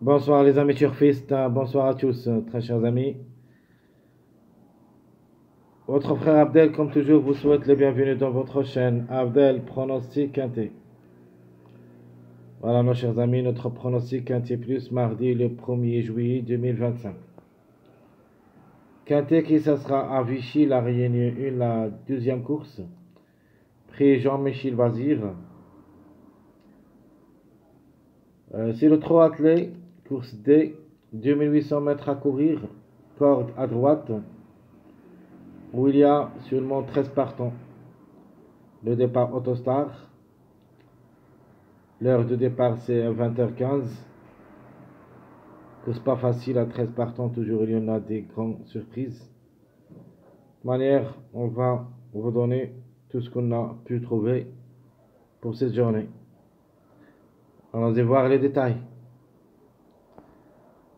Bonsoir les amis turfistes, bonsoir à tous, très chers amis. Votre frère Abdel, comme toujours, vous souhaite les bienvenus dans votre chaîne Abdel Pronostic Quintet. Voilà, nos chers amis, notre pronostic Quintet Plus, mardi le 1er juillet 2025. Quintet qui ça sera à Vichy, la Réunion 1, la deuxième course. Prix Jean-Michel Bazir. C'est le trot attelé, course D, 2800 mètres à courir, corde à droite, où il y a seulement 13 partants. Le départ Autostar. L'heure de départ c'est 20h15. Course pas facile à 13 partants, toujours il y en a des grandes surprises. De manière, on va vous donner tout ce qu'on a pu trouver pour cette journée. Allons-y voir les détails.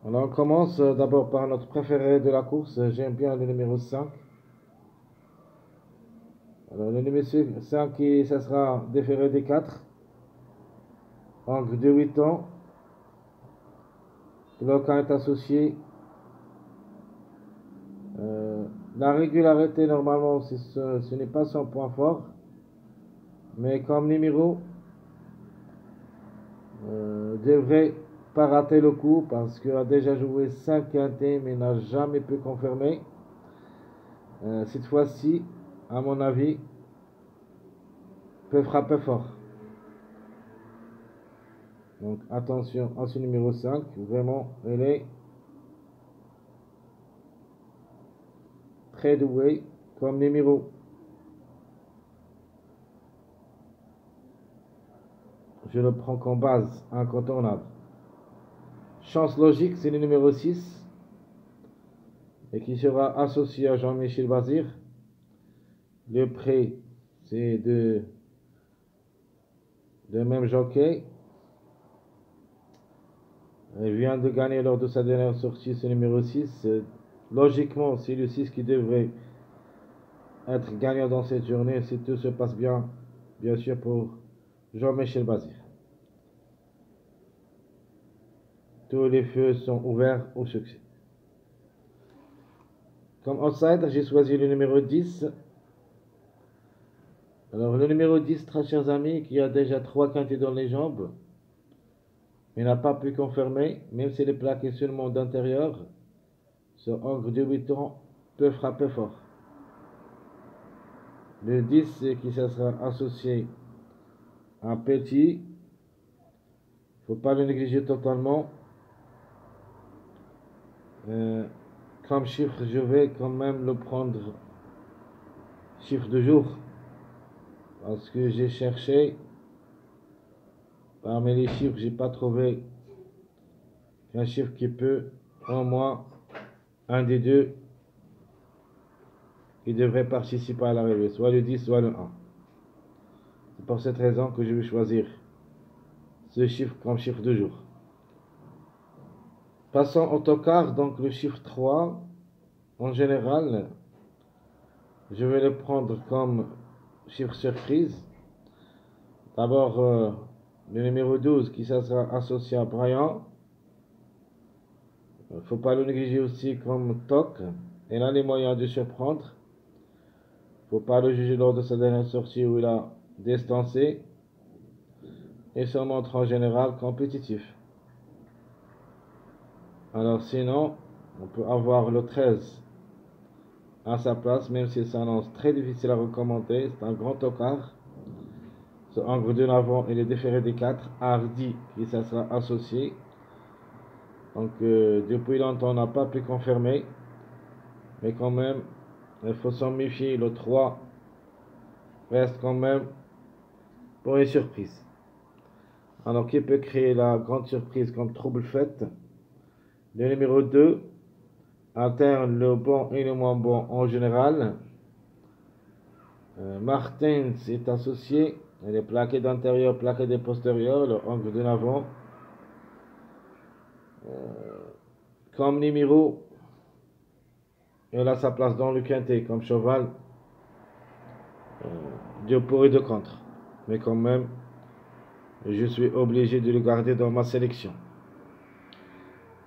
Alors on commence d'abord par notre préféré de la course. J'aime bien le numéro 5. Alors le numéro 5, ça sera déféré des 4. Angle de 8 ans. L'aucun est associé. La régularité, normalement, ce n'est pas son point fort. Mais comme numéro, devrait pas rater le coup parce qu'il a déjà joué 5 quintés mais n'a jamais pu confirmer. Cette fois-ci, à mon avis, peut frapper fort. Donc attention à ce numéro 5. Vraiment, elle est très douée comme numéro. Je le prends comme base incontournable. Chance logique, c'est le numéro 6 et qui sera associé à Jean-Michel Bazir. Le prix, c'est de même jockey. Il vient de gagner lors de sa dernière sortie, ce numéro 6. Logiquement, c'est le 6 qui devrait être gagnant dans cette journée si tout se passe bien, bien sûr, pour Jean-Michel Bazir. Tous les feux sont ouverts au succès. Comme outsider, j'ai choisi le numéro 10. Alors, le numéro 10, très chers amis, qui a déjà 3 quintés dans les jambes, mais n'a pas pu confirmer, même s'il est plaqué seulement d'intérieur, ce angle de 8 ans peut frapper fort. Le 10 qui sera associé à Petit, faut pas le négliger totalement. Comme chiffre, je vais quand même le prendre chiffre de jour. Parce que j'ai cherché, parmi les chiffres, j'ai pas trouvé un chiffre qui peut, au moins, un des deux, qui devrait participer à l'arrivée, soit le 10, soit le 1. C'est pour cette raison que je vais choisir ce chiffre comme chiffre de jour. Passons au tocard, donc le chiffre 3, en général, je vais le prendre comme chiffre surprise. D'abord, le numéro 12 qui sera associé à Brian. Il ne faut pas le négliger aussi comme toc. Il a les moyens de surprendre. Il ne faut pas le juger lors de sa dernière sortie où il a distancé. Et se montre en général compétitif. Alors sinon, on peut avoir le 13 à sa place, même s'il s'annonce très difficile à recommander. C'est un grand tocard. Ce angle de l'avant, il est déféré des 4. Hardy qui ça sera associé. Donc depuis longtemps on n'a pas pu confirmer. Mais quand même, il faut s'en méfier. Le 3 reste quand même pour une surprise. Alors qui peut créer la grande surprise comme trouble fait? Le numéro 2 alterne le bon et le moins bon en général. Martins est associé. Elle est plaquée d'intérieur, plaquée de postérieur, le angle de l'avant. Comme numéro, elle a sa place dans le quintet comme cheval. De pour et de contre. Mais quand même, je suis obligé de le garder dans ma sélection.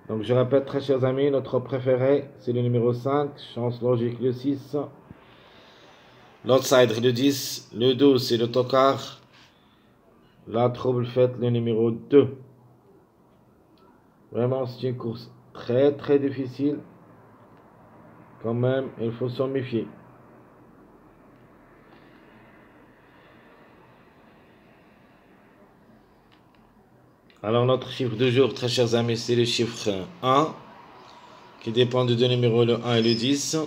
Donc je répète, très chers amis, notre préféré, c'est le numéro 5, chance logique le 6, l'outsider le 10, le 12 c'est le tocard, la trouble faite le numéro 2. Vraiment, c'est une course très très difficile. Quand même, il faut s'en méfier. Alors notre chiffre de jour, très chers amis, c'est le chiffre 1, qui dépend de deux numéros, le 1 et le 10.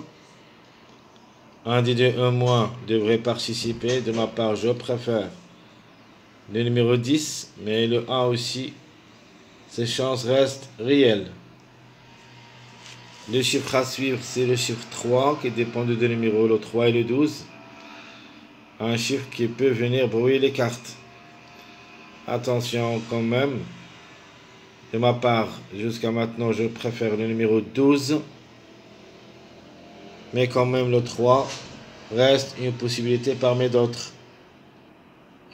Un des deux, un moins, devrait participer. De ma part, je préfère le numéro 10, mais le 1 aussi, ses chances restent réelles. Le chiffre à suivre, c'est le chiffre 3, qui dépend de deux numéros, le 3 et le 12. Un chiffre qui peut venir brouiller les cartes. Attention quand même. De ma part, jusqu'à maintenant, je préfère le numéro 12. Mais quand même, le 3 reste une possibilité parmi d'autres.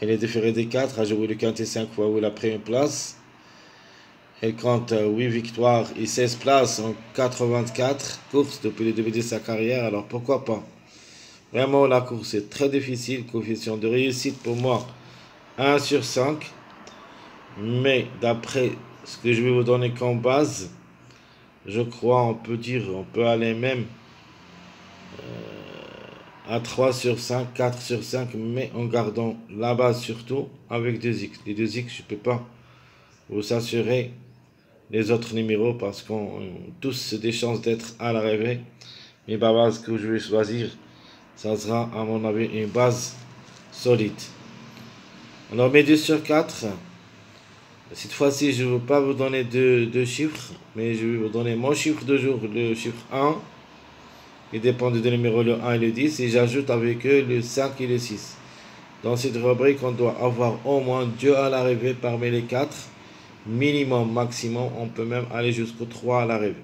Elle est différée des 4, a joué le quintet 5 fois où il a pris une place. Elle compte 8 victoires et 16 places en 84 courses depuis le début de sa carrière, alors pourquoi pas. Vraiment, la course est très difficile, coefficient de réussite pour moi 1 sur 5. Mais d'après ce que je vais vous donner comme base, je crois on peut aller même à 3 sur 5, 4 sur 5, mais en gardant la base surtout avec 2x. Les 2x, je ne peux pas vous assurer les autres numéros parce qu'on tous des chances d'être à l'arrivée. Mais la base que je vais choisir, ça sera à mon avis une base solide. Alors mes 2 sur 4, cette fois-ci je ne veux pas vous donner deux chiffres, mais je vais vous donner mon chiffre de jour, le chiffre 1, qui dépend des numéros le 1 et le 10, et j'ajoute avec eux le 5 et le 6. Dans cette rubrique, on doit avoir au moins 2 à l'arrivée parmi les 4. Minimum, maximum, on peut même aller jusqu'au 3 à l'arrivée.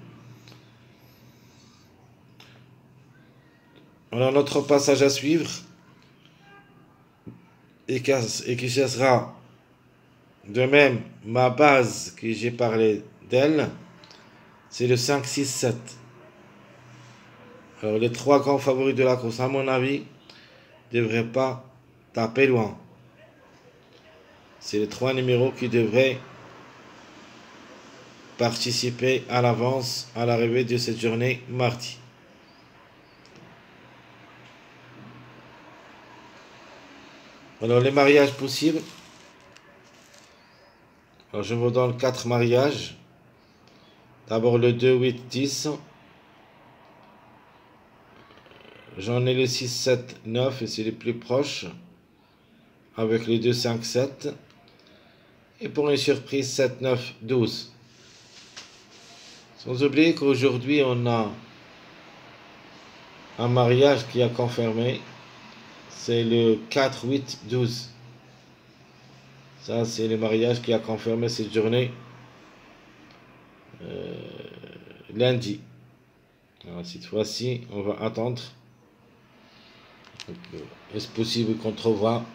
Alors notre passage à suivre, et qui sera de même ma base que j'ai parlé d'elle, c'est le 5, 6, 7. Alors les 3 grands favoris de la course, à mon avis, ne devraient pas taper loin. C'est les 3 numéros qui devraient participer à l'avance à l'arrivée de cette journée mardi. Alors les mariages possibles. Alors je vous donne 4 mariages. D'abord le 2, 8, 10. J'en ai le 6, 7, 9 et c'est les plus proches. Avec les 2, 5, 7. Et pour une surprise, 7, 9, 12. Sans oublier qu'aujourd'hui on a un mariage qui a confirmé. C'est le 4, 8, 12. Ça, c'est le mariage qui a confirmé cette journée lundi. Alors, cette fois-ci, on va attendre. Est-ce possible qu'on trouvera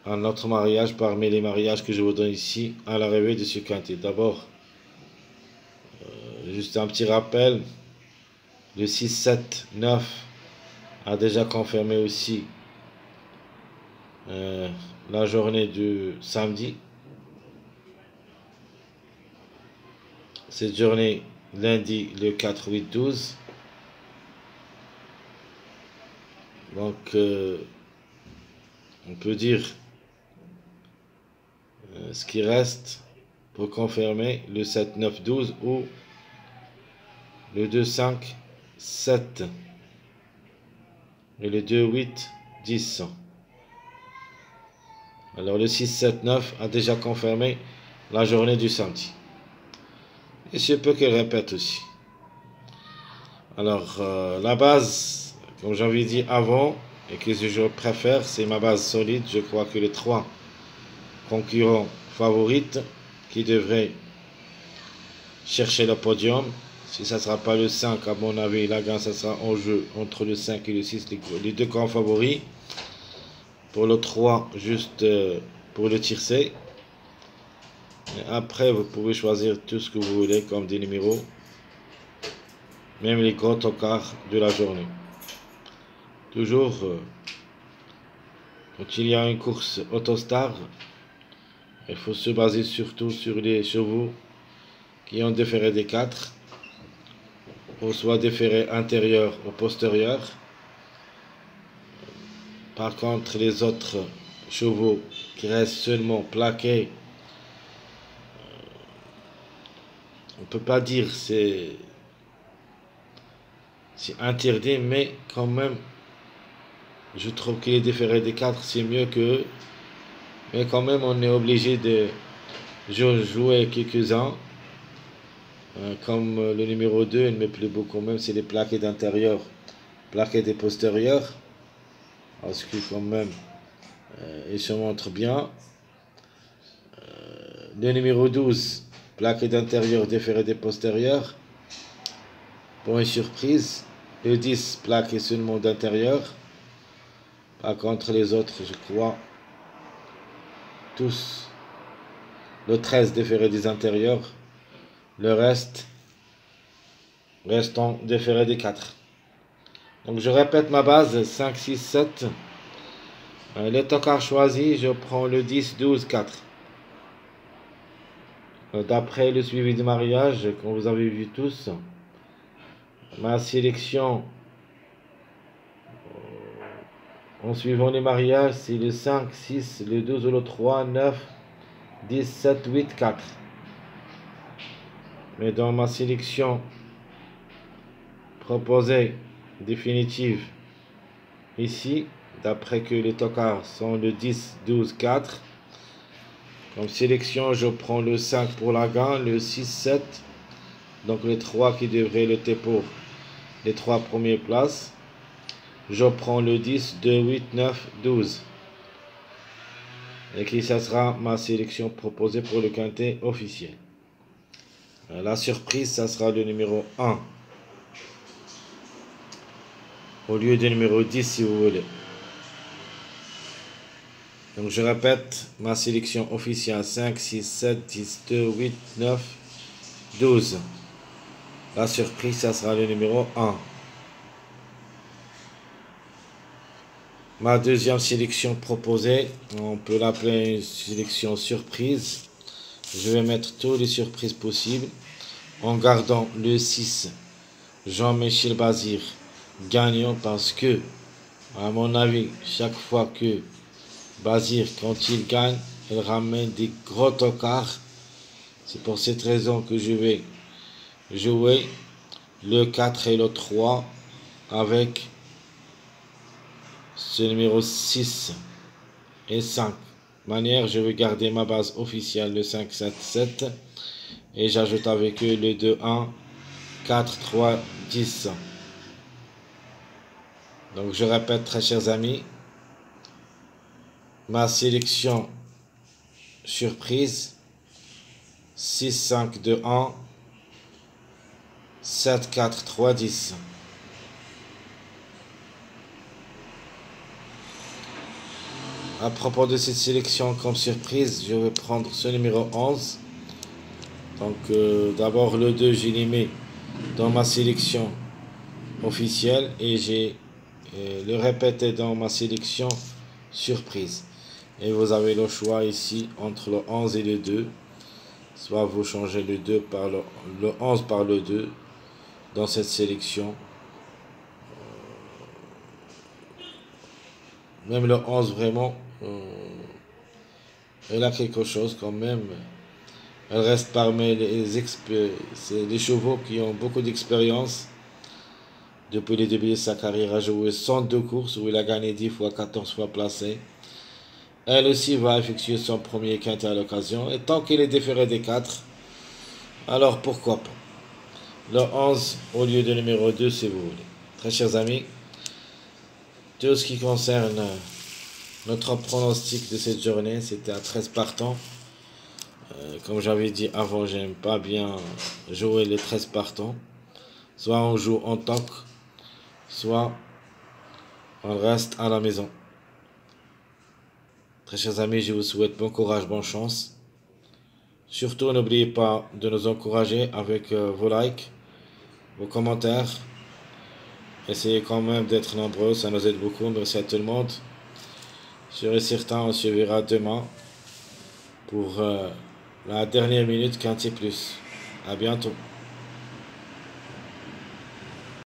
un autre mariage parmi les mariages que je vous donne ici à l'arrivée de ce quintet? D'abord, juste un petit rappel. Le 6, 7, 9 a déjà confirmé aussi la journée du samedi. Cette journée, lundi, le 4, 8, 12. Donc, on peut dire ce qui reste pour confirmer le 7, 9, 12 ou le 2, 5, 7 et le 2, 8, 10. Alors le 6, 7, 9 a déjà confirmé la journée du samedi. Et je peux qu'elle répète aussi. Alors la base, comme j'avais dit avant, et que je préfère, c'est ma base solide. Je crois que les 3 concurrents favorites qui devraient chercher le podium. Si ça ne sera pas le 5, à mon avis, la gagne, ça sera en jeu entre le 5 et le 6, les 2 grands favoris. Pour le 3, juste pour le tiercé. Et après, vous pouvez choisir tout ce que vous voulez comme des numéros, même les gros tocards de la journée. Toujours, quand il y a une course Autostar, il faut se baser surtout sur les chevaux qui ont déféré des 4, ou soit déféré intérieur ou postérieur. Par contre, les autres chevaux qui restent seulement plaqués, on ne peut pas dire c'est interdit, mais quand même, je trouve que les déférés des 4 c'est mieux que eux. Mais quand même, on est obligé de jouer quelques-uns. Comme le numéro 2, il me plaît beaucoup, même c'est les plaqués d'intérieur, plaqués des postérieurs, parce que quand même, il se montre bien. Le numéro 12, plaqué d'intérieur, déféré des postérieurs, pour une surprise. Le 10, plaqué seulement d'intérieur. Par contre, les autres, je crois, tous. Le 13, déféré des intérieurs. Le restant déféré des 4. Donc je répète ma base, 5, 6, 7. Les tocards choisis, je prends le 10, 12, 4. D'après le suivi de mariage, comme vous avez vu tous, ma sélection en suivant les mariages, c'est le 5, 6, le 12 ou le 3, 9, 10, 7, 8, 4. Mais dans ma sélection proposée définitive ici, d'après que les tocards sont le 10, 12, 4, comme sélection, je prends le 5 pour la gagne, le 6, 7, donc les 3 qui devraient lutter pour les 3 premières places. Je prends le 10, 2, 8, 9, 12. Et qui ça sera ma sélection proposée pour le quintet officiel. La surprise, ça sera le numéro 1. Au lieu du numéro 10 si vous voulez. Donc je répète, ma sélection officielle 5, 6, 7, 10, 2, 8, 9, 12. La surprise, ça sera le numéro 1. Ma deuxième sélection proposée, on peut l'appeler une sélection surprise. Je vais mettre toutes les surprises possibles en gardant le 6, Jean-Michel Bazir, gagnant parce que, à mon avis, chaque fois que Bazir, quand il gagne, il ramène des gros tocards. C'est pour cette raison que je vais jouer le 4 et le 3 avec ce numéro 6 et 5. Manière, je vais garder ma base officielle le 5, 7, 7 et j'ajoute avec eux le 2, 1, 4, 3, 10. Donc je répète, très chers amis, ma sélection surprise 6, 5, 2, 1, 7, 4, 3, 10. À propos de cette sélection comme surprise, je vais prendre ce numéro 11. Donc d'abord le 2, j'ai les mis dans ma sélection officielle et j'ai le répété dans ma sélection surprise. Et vous avez le choix ici entre le 11 et le 2. Soit vous changez le 2 par le 11 par le 2 dans cette sélection. Même le 11 vraiment, elle a quelque chose quand même. Elle reste parmi les chevaux qui ont beaucoup d'expérience. Depuis le début de sa carrière, a joué 102 courses où il a gagné 10 fois, 14 fois placé. Elle aussi va effectuer son premier quintet à l'occasion. Et tant qu'il est déféré des 4, alors pourquoi pas. Le 11 au lieu de numéro 2 si vous voulez. Très chers amis, tout ce qui concerne notre pronostic de cette journée, c'était à 13 partants. Comme j'avais dit avant, j'aime pas bien jouer les 13 partants. Soit on joue en toc, soit on reste à la maison. Très chers amis, je vous souhaite bon courage, bonne chance. Surtout, n'oubliez pas de nous encourager avec vos likes, vos commentaires. Essayez quand même d'être nombreux, ça nous aide beaucoup. Merci à tout le monde. Sûr et certain, on se verra demain pour la dernière minute Quintet Plus. À bientôt.